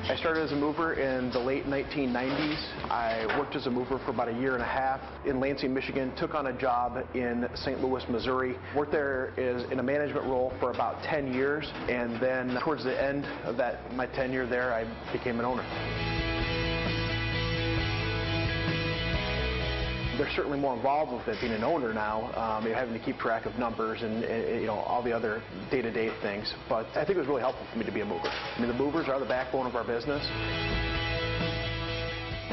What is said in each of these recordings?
I started as a mover in the late 1990s. I worked as a mover for about a year and a half in Lansing, Michigan, took on a job in St. Louis, Missouri. Worked there in a management role for about 10 years, and then towards the end of my tenure there, I became an owner. They're certainly more involved with it being an owner now, having to keep track of numbers and all the other day-to-day things. But I think it was really helpful for me to be a mover. I mean, the movers are the backbone of our business.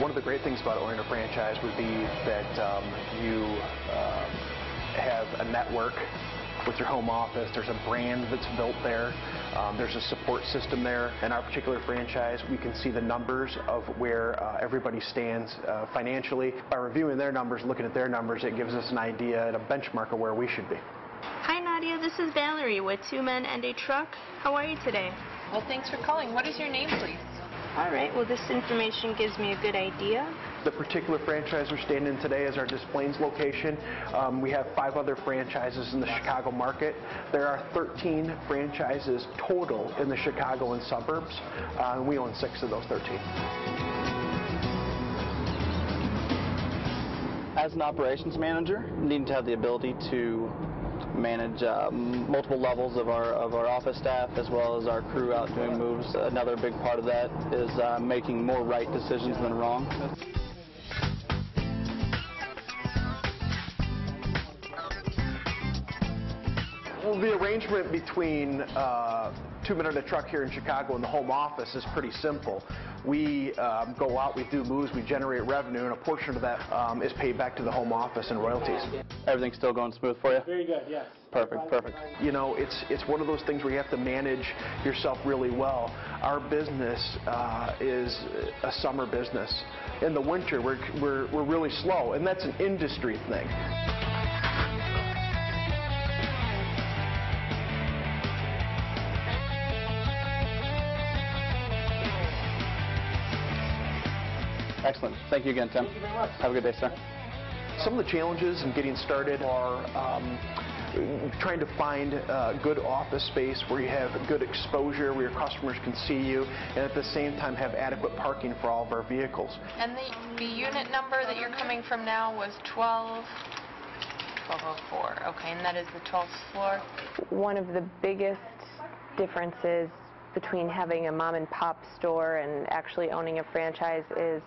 One of the great things about owning a franchise would be that you have a network with your home office. There's a brand that's built there. There's a support system there. In our particular franchise, we can see the numbers of where everybody stands financially. By reviewing their numbers, looking at their numbers, it gives us an idea and a benchmark of where we should be. Hi Nadia, this is Valerie with 2 Men and a Truck. How are you today? Well, thanks for calling. What is your name, please? All right, well, this information gives me a good idea. The particular franchise we're staying in today is our Des Plaines location. We have 5 other franchises in the Chicago market. There are 13 franchises total in the Chicago and suburbs, and we own 6 of those 13. As an operations manager, needing to have the ability to manage multiple levels of our office staff as well as our crew out doing moves. Another big part of that is making more right decisions than wrong. Well, the arrangement between 2 Men and a Truck here in Chicago and the home office is pretty simple. We go out, we do moves, we generate revenue, and a portion of that is paid back to the home office in royalties. Everything's still going smooth for you? Very good, yes. Perfect, perfect. You know, it's one of those things where you have to manage yourself really well. Our business is a summer business. In the winter, we're really slow, and that's an industry thing. Excellent. Thank you again, Tim. Thank you very much. Have a good day, sir. Some of the challenges in getting started are trying to find good office space where you have good exposure, where your customers can see you, and at the same time have adequate parking for all of our vehicles. And the unit number that you're coming from now was 1204. Okay, and that is the 12th floor? One of the biggest differences between having a mom and pop store and actually owning a franchise is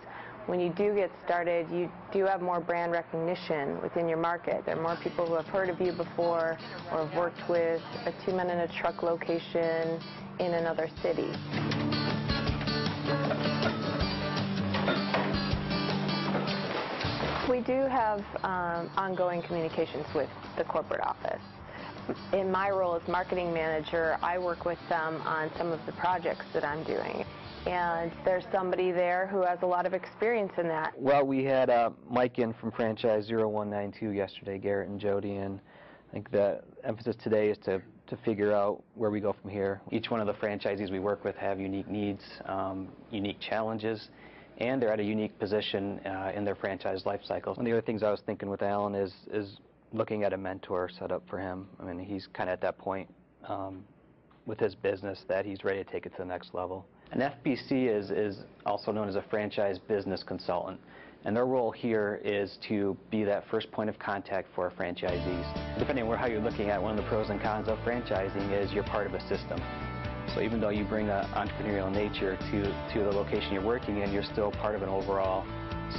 when you do get started, you do have more brand recognition within your market. There are more people who have heard of you before or have worked with a 2 Men and a Truck location in another city. We do have ongoing communications with the corporate office. In my role as marketing manager, I work with them on some of the projects that I'm doing. And there's somebody there who has a lot of experience in that. Well, we had Mike in from franchise 0192 yesterday, Garrett and Jody, and I think the emphasis today is to figure out where we go from here. Each one of the franchisees we work with have unique needs, unique challenges, and they're at a unique position in their franchise life cycle. One of the other things I was thinking with Alan is looking at a mentor set up for him. I mean, he's kind of at that point with his business that he's ready to take it to the next level. An FBC is also known as a franchise business consultant, and their role here is to be that first point of contact for our franchisees. Depending on how you're looking at, one of the pros and cons of franchising is you're part of a system. So even though you bring an entrepreneurial nature to the location you're working in, you're still part of an overall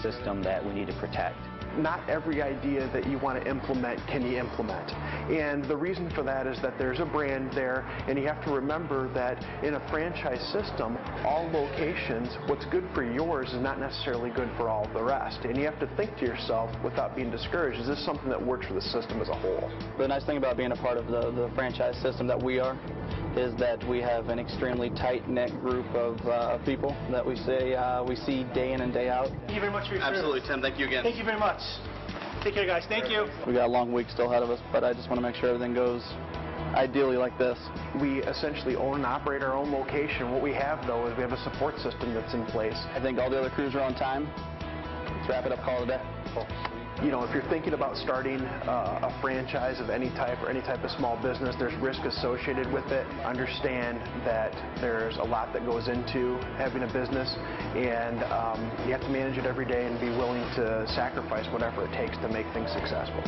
system that we need to protect. Not every idea that you want to implement can you implement. And the reason for that is that there's a brand there, and you have to remember that in a franchise system, all locations, what's good for yours is not necessarily good for all of the rest. And you have to think to yourself, without being discouraged, is this something that works for the system as a whole? The nice thing about being a part of the franchise system that we are is that we have an extremely tight-knit group of people that we see day in and day out. Thank you very much for your service. Absolutely, Tim. Thank you again. Thank you very much. Take care, guys. Thank you. We got a long week still ahead of us, but I just want to make sure everything goes ideally like this. We essentially own and operate our own location. What we have, though, is we have a support system that's in place. I think all the other crews are on time. let's wrap it up, call it a day. You know, if you're thinking about starting a franchise of any type or any type of small business, there's risk associated with it. Understand that there's a lot that goes into having a business, and you have to manage it every day and be willing to sacrifice whatever it takes to make things successful.